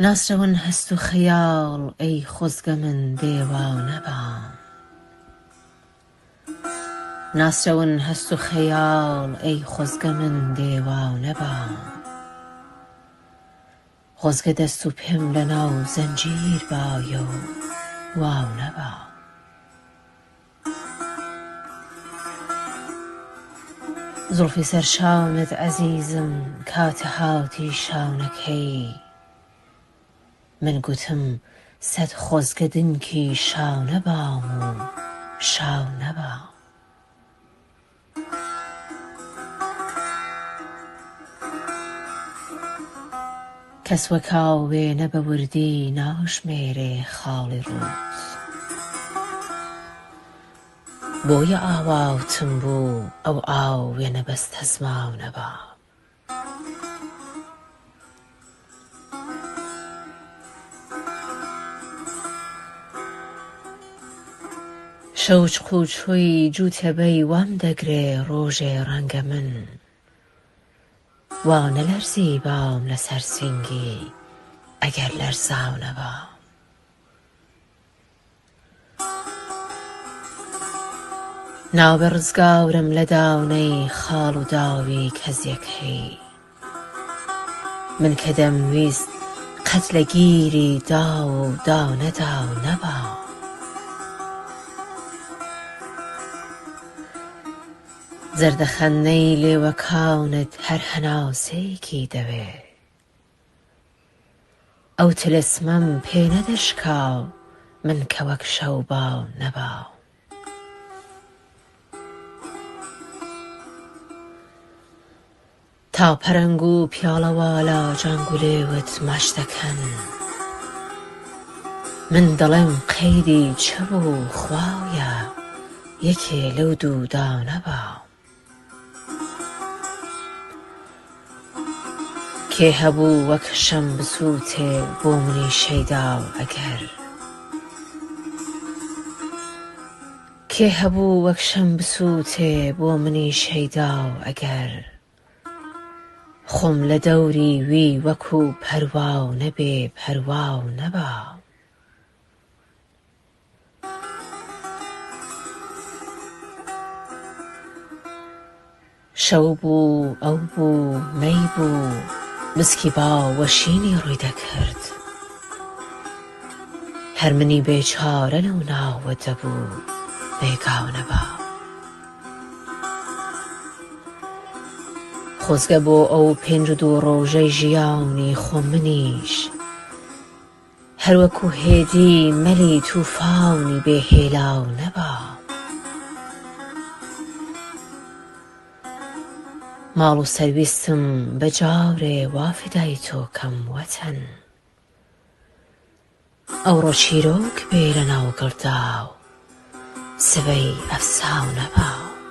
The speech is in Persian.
ناسرەون هەست و خەیاڵ ئەی خۆزگە من دێوانە بام. ناسرەون هەست و خەیاڵ ئەی خۆزگە من دێوانە بام. خۆزگە دەست و پێم لەناو زەنجیر بایە و واو نەبام. زوڵفی سەر شاونت عەزیزم کاتە هاوتی شاونەکەی. من گوتم سەد خۆزگە دنکی شاو نەبام و شاو نەبام. کەس وەکاو وێنە بە وردی ناژمێرێ خاڵی ڕووت. بۆیە ئاواوتم بوو ئەو ئاو وێنە بەستە زماو نەبام. شەوچ قوچۆی جووتێبەی وام دەگرێ ڕۆژێ ڕەنگە من. وا نەلەرزی بام لەسەر سینگی ئەگەر لەرزاو نەبام. ناوبە ڕزگاورم لە داونەی خاڵ و داوی کەزیەکەی. من کە دەمویست قەت لە گیری داو و داونەداو نەبام. زەردەخەنەی لێوەکاونت هەر هەناسەیەکی دەوێ. ئەو تلسمەم پێ نەدەشکاو من کە وەک شەو باو نەبام. تا پەرەنگ و پیاڵەوالا جانگولێوت ماچ دەکەن. من دەڵێم قەیدی چ بوو خواویە یەکێ لەو دوودا نەبام. کێ هەبوو وەک شەم بسووتێ بۆ منی شەیداو ئەگەر. کێ هەبوو وەک شەم بسووتێ بۆ منی شەیداو ئەگەر. خۆم لە دەوری وی وەکوو پەرواو نەبێ پەرواو نەبام. شەو بوو ئەو بوو مەی بوو مسکی باوەشینی ڕووی دەکرد. هەر منی بێچارە لەو ناوە دەبوو بێگاو نەبام. خۆزگە بۆ ئەو پێنج و دوو ڕۆژەی ژیانی خۆ منیش هەر وەکوو هێدی مەلی تووفاونی بێهێلاو نەبام. ماڵ و سەرویستم بەجاورێ وا فیدای تۆ کەم وەتەن. ئەوڕۆ چیرۆک بێ لەناو گڵداو سبەی ئەفساو نەبام.